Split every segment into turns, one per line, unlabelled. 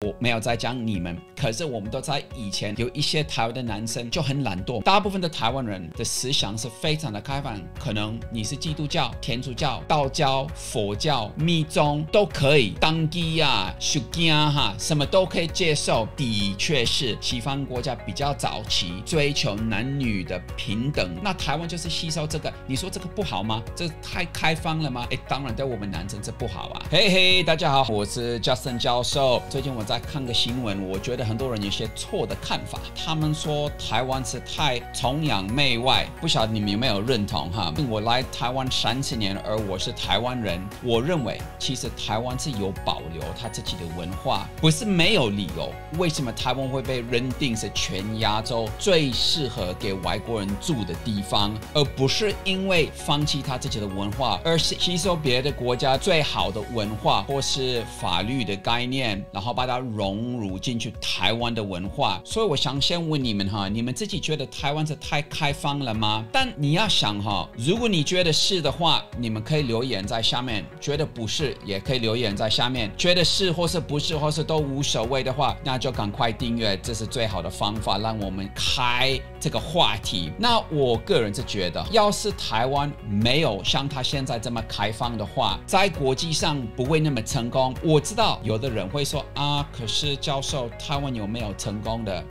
我没有在讲你们，可是我们都在以前有一些台湾的男生就很懒惰，大部分的台湾人的思想是非常的开放，可能你是基督教、天主教、道教、佛教、密宗都可以，当机啊、修经哈，什么都可以接受。的确是西方国家比较早期追求男女的平等，那台湾就是吸收这个，你说这个不好吗？这太开放了吗？当然对我们男生这不好啊。嘿嘿，大家好，我是 Justin 教授。最近我在看个新闻，我觉得很多人有些错的看法。他们说台湾是太崇洋媚外，不晓得你们有没有认同哈？我来台湾30年，而我是台湾人，我认为其实台湾是有保留他自己的文化，不是没有理由。为什么台湾会被认定是全亚洲最适合给外国人住的地方，而不是因为放弃他自己的文化，而是吸收别的国家最好的文化或是法律的概念，然后把它融入进去台湾的文化。所以我想先问你们哈，你们自己觉得台湾是太开放了吗？但你要想哈，如果你觉得是的话，你们可以留言在下面；觉得不是也可以留言在下面。觉得是或是不是或是都无所谓的话，那就赶快订阅，这是最好的方法，让我们开这个话题。那我个人是觉得，要是台湾没有像他现在这么开放的话，在国际上不会那么成功。我知道有的人会说啊，可是教授，台湾有没有成功的？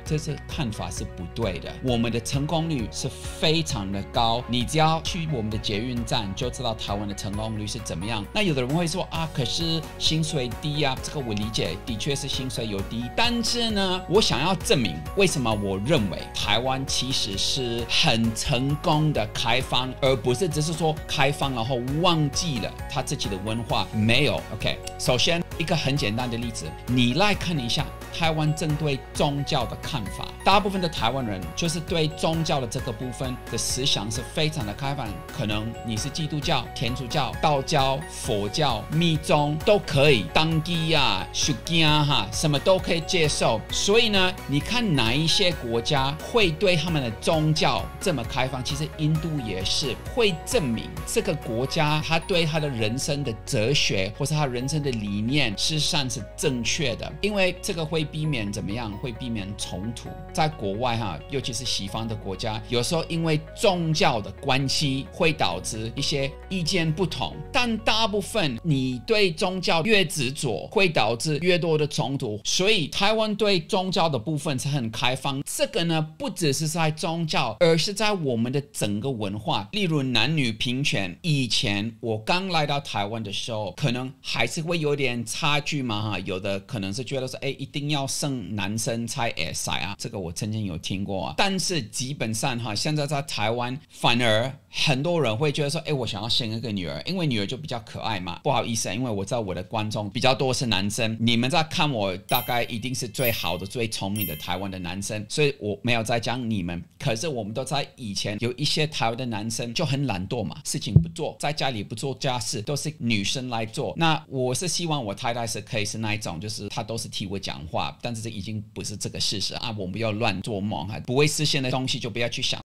这是看法是不对的。我们的成功率是非常的高，你只要去我们的捷运站就知道台湾的成功率是怎么样。那有的人会说啊，可是薪水低啊，这个我理解，的确是薪水有低，但是呢，我想要证明为什么我认为台湾其实是很成功的开放，而不是只是说开放然后忘记了他自己的文化。没有 OK， 首先一个很简单的例子，你来看一下台湾针对宗教的看法，大部分的台湾人就是对宗教的这个部分的思想是非常的开放，可能你是基督教、天主教、道教、佛教、密宗都可以，当机啊、修经哈，什么都可以接受。所以呢，你看哪一些国家会对他们的宗教这么开放？其实印度也是，会证明这个国家他对他的人生的哲学或是他人生的理念事实上是正确的，因为这个会避免怎么样？会避免冲突。在国外哈，尤其是西方的国家，有时候因为宗教的关系会导致一些意见不同，但大部分你对宗教越执着，会导致越多的冲突。所以台湾对宗教的部分是很开放。这个呢，不只是在宗教，而是在我们的整个文化，例如男女平权。以前我刚来到台湾的时候，可能还是会有点差距嘛哈，有的可能是觉得说，一定要生男生才会使啊，这个我曾经有听过啊。但是基本上哈，现在在台湾反而很多人会觉得说，我想要生一个女儿，因为女儿就比较可爱嘛。不好意思，因为我知道我的观众比较多是男生，你们在看我大概一定是最好的、最聪明的台湾的男生，所以我没有在讲你们。可是我们都在以前有一些台湾的男生就很懒惰嘛，事情不做，在家里不做家事，都是女生来做。那我是希望我太太是可以是那一种，就是她都是替我讲话，但是这已经不是这个事实啊，我们不要乱做梦，不会实现的东西就不要去想。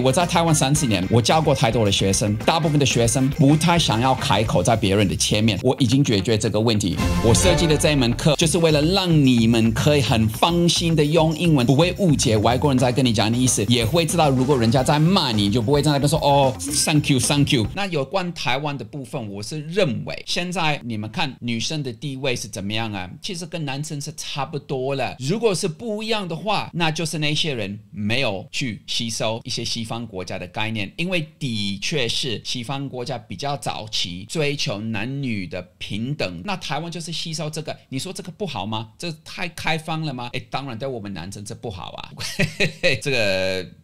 我在台湾30年，我教过太多的学生，大部分的学生不太想要开口在别人的前面。我已经解决这个问题。我设计的这一门课就是为了让你们可以很放心的用英文，不会误解外国人在跟你讲的意思，也会知道如果人家在骂你，就不会在那边说哦 thank you thank you。那有关台湾的部分，我是认为现在你们看女生的地位是怎么样啊？其实跟男生是差不多了。如果是不一样的话，那就是那些人没有去吸收一些西方国家的概念，因为的确是西方国家比较早期追求男女的平等，那台湾就是吸收这个，你说这个不好吗？这太开放了吗？当然对我们男生这不好啊。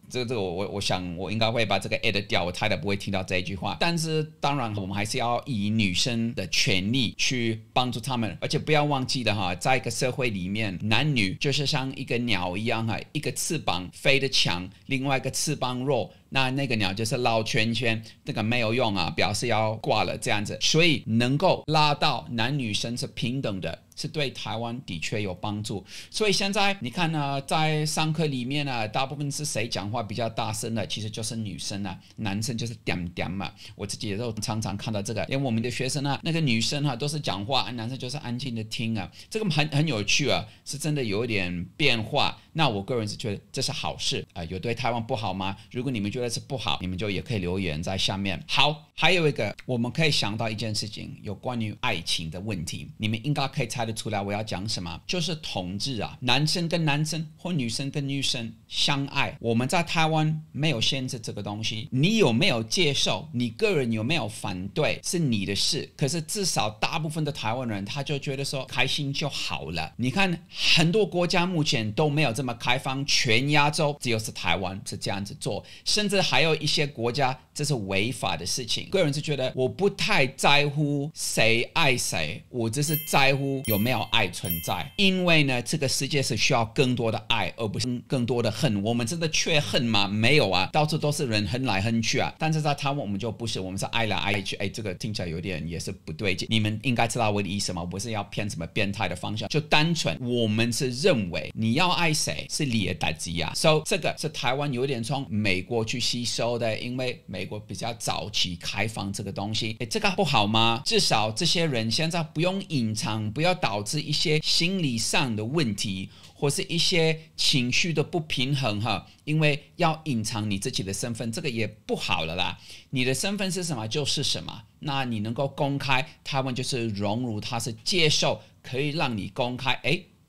这个我想我应该会把这个 edit 掉，我太太不会听到这一句话。但是当然我们还是要以女生的权利去帮助他们，而且不要忘记了哈，在一个社会里面，男女就是像一个鸟一样哈，一个翅膀飞得强，另外一个翅膀弱，那个鸟就是绕圈圈，那个没有用啊，表示要挂了这样子。所以能够拉到男女生是平等的，是对台湾的确有帮助。所以现在你看呢，在上课里面呢，大部分是谁讲话比较大声的？其实就是女生啊，男生就是点点嘛。我自己也都常常看到这个，因为我们的学生啊，那个女生啊都是讲话，男生就是安静的听啊，这个很有趣啊，是真的有一点变化。那我个人是觉得这是好事啊，有对台湾不好吗？如果你们觉得是不好，你们就也可以留言在下面。好，还有一个我们可以想到一件事情，有关于爱情的问题，你们应该可以猜得出来我要讲什么，就是同志啊，男生跟男生或女生跟女生相爱，我们在台湾没有限制这个东西，你有没有接受，你个人有没有反对是你的事，可是至少大部分的台湾人他就觉得说开心就好了。你看很多国家目前都没有这么开放，全亚洲只有是台湾是这样子做，甚至还有一些国家这是违法的事情。个人是觉得我不太在乎谁爱谁，我只是在乎有没有爱存在，因为呢这个世界是需要更多的爱而不是更多的恨。我们真的缺恨吗？没有啊，到处都是人恨来恨去啊，但是在台湾我们就不是，我们是爱来爱去。这个听起来有点也是不对劲，你们应该知道我的意思吗？我不是要偏什么变态的方向，就单纯我们是认为你要爱谁是你的代志啊。So 这个是台湾有点从美国去吸收的，因为美国比较早期开放这个东西。这个不好吗？至少这些人现在不用隐藏，不要导致一些心理上的问题或是一些情绪的不平衡哈，因为要隐藏你自己的身份，这个也不好了啦。你的身份是什么就是什么，那你能够公开，他们就是融入，他是接受，可以让你公开，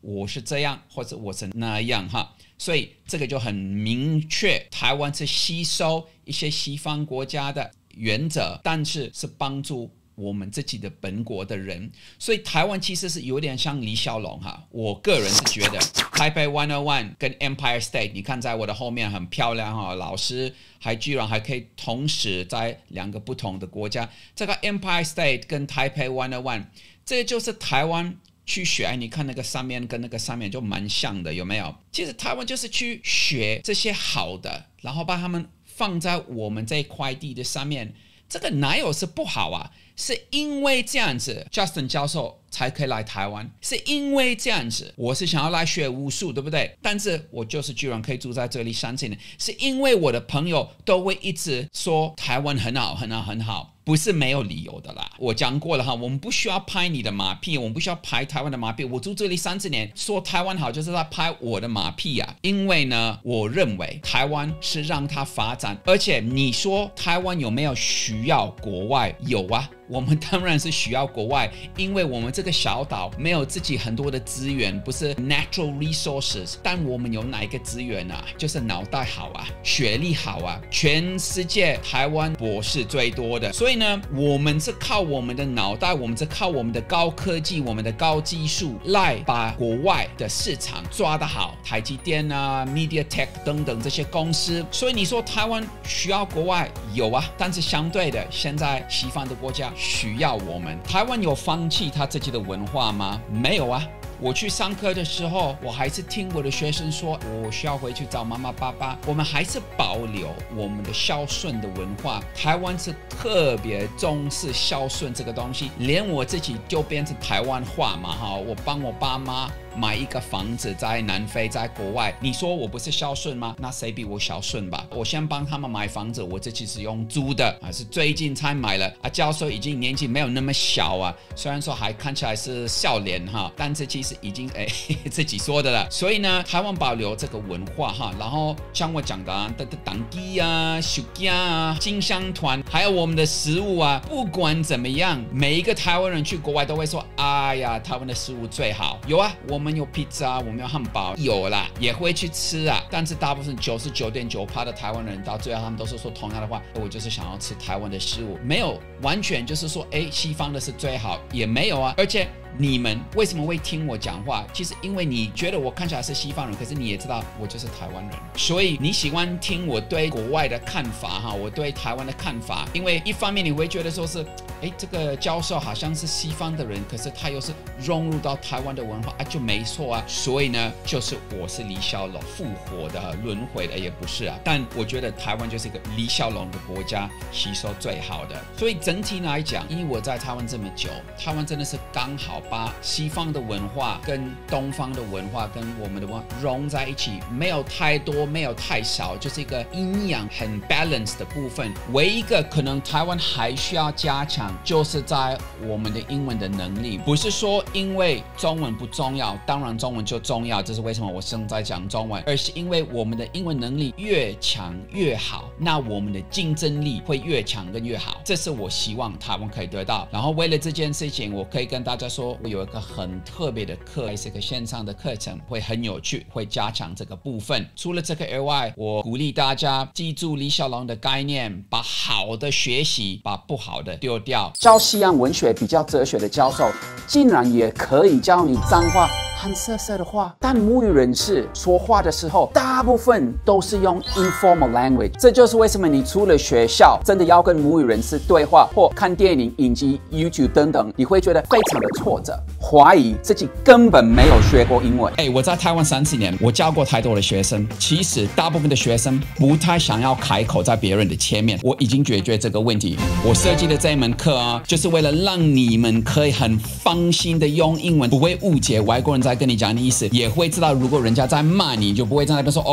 我是这样或者我是那样哈。所以这个就很明确，台湾是吸收一些西方国家的原则，但是是帮助我们自己的本国的人。所以台湾其实是有点像李小龙哈，我个人是觉得台北101跟 Empire State， 你看在我的后面很漂亮哈，老师居然还可以同时在两个不同的国家，这个 Empire State 跟台北101，这就是台湾去学。你看那个上面跟那个上面就蛮像的，有没有？其实台湾就是去学这些好的，然后把它们放在我们这一块地的上面，这个哪有是不好啊？是因为这样子 Justin 教授才可以来台湾，是因为这样子我是想要来学武术，对不对？但是我就是居然可以住在这里30年，是因为我的朋友都会一直说台湾很好很好很好，不是没有理由的啦。我讲过了哈，我们不需要拍你的马屁，我们不需要拍台湾的马屁。我住这里30年，说台湾好就是在拍我的马屁啊。因为呢，我认为台湾是让它发展，而且你说台湾有没有需要国外？有啊，我们当然是需要国外，因为我们这个小岛没有自己很多的资源，不是 natural resources， 但我们有哪一个资源啊？就是脑袋好啊，学历好啊，全世界台湾博士最多的。所以呢，我们是靠我们的脑袋，我们是靠我们的高科技，我们的高技术来把国外的市场抓得好，台积电啊 MediaTek 等等这些公司。所以你说台湾需要国外，有啊，但是相对的，现在西方的国家需要我们。台湾有放弃他自己的文化吗？没有啊。我去上课的时候，我还是听我的学生说，我需要回去找妈妈爸爸。我们还是保留我们的孝顺的文化。台湾是特别重视孝顺这个东西，连我自己就变成台湾话嘛哈。我帮我爸妈买一个房子在南非，在国外，你说我不是孝顺吗？那谁比我孝顺吧？我先帮他们买房子，我自己是用租的，是最近才买了啊。教授已经年纪没有那么小啊，虽然说还看起来是笑脸哈，但是其实已经自己说的了。所以呢，台湾保留这个文化哈，然后像我讲的啊，当地啊、暑假啊、金香团，还有我们的食物啊，不管怎么样，每一个台湾人去国外都会说，哎呀，台湾的食物最好。有啊，我们有披萨，我们有汉堡，有啦，也会去吃啊。但是大部分99.9%的台湾人到最后他们都是说同样的话，我就是想要吃台湾的食物，没有完全就是说西方的是最好，也没有啊。而且你们为什么会听我讲话？其实因为你觉得我看起来是西方人，可是你也知道我就是台湾人，所以你喜欢听我对国外的看法哈，我对台湾的看法。因为一方面你会觉得说是，这个教授好像是西方的人，可是他又是融入到台湾的文化就没错啊。所以呢，就是我是李小龙复活的轮回的也不是啊。但我觉得台湾就是一个李小龙的国家，吸收最好的。所以整体来讲，因为我在台湾这么久，台湾真的是刚好把西方的文化跟东方的文化跟我们的文化融在一起，没有太多，没有太少，就是一个阴阳很 balance 的部分。唯一一个可能台湾还需要加强，就是在我们的英文的能力。不是说因为中文不重要，当然中文就重要，这是为什么我现在讲中文，而是因为我们的英文能力越强越好，那我们的竞争力会越强跟越好。这是我希望台湾可以得到。然后为了这件事情，我可以跟大家说，我有一个很特别的课，是一个线上的课程，会很有趣，会加强这个部分。除了这个以外，我鼓励大家记住李小龙的概念，把好的学习，把不好的丢掉。教西洋文学比较哲学的教授，竟然也可以教你脏话和色色的话。但母语人士说话的时候，大部分都是用 informal language。这就是为什么你除了学校真的要跟母语人士对话，或看电影、影集、YouTube 等等，你会觉得非常的挫折，怀疑自己根本没有学过英文。我在台湾30年，我教过太多的学生，其实大部分的学生不太想要开口在别人的前面。我已经解决这个问题。我设计的这一门课啊，就是为了让你们可以很放心的用英文，不会误解外国人在跟你讲的意思，也会知道如果人家在骂你，就不会在那边说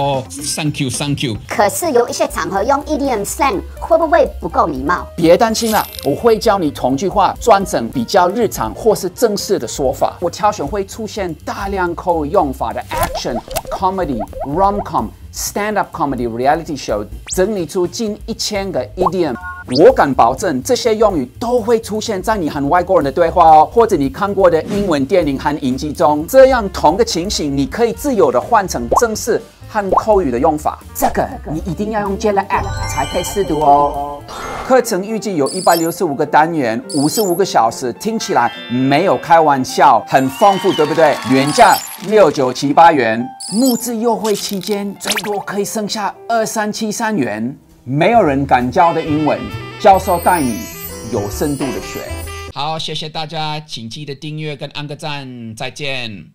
thank you thank you。
可是有一些场合用 idiom slang 会不会不够礼貌？
别担心啦，我会教你同句话转成比较日常或是正式的说法。我挑选会出现大量口语用法的 action、comedy、rom-com、stand-up comedy、reality show， 整理出近1000个 idiom。我敢保证，这些用语都会出现在你和外国人的对话哦，或者你看过的英文电影和影集中。这样同个情形，你可以自由的换成正式和口语的用法。这个你一定要用 Jela App 才可以试读哦。课程预计有165个单元，55个小时，听起来没有开玩笑，很丰富，对不对？原价6978元，募资优惠期间最多可以剩下2373元。没有人敢教的英文，教授带你有深度的学。好，谢谢大家，请记得订阅跟按个赞，再见。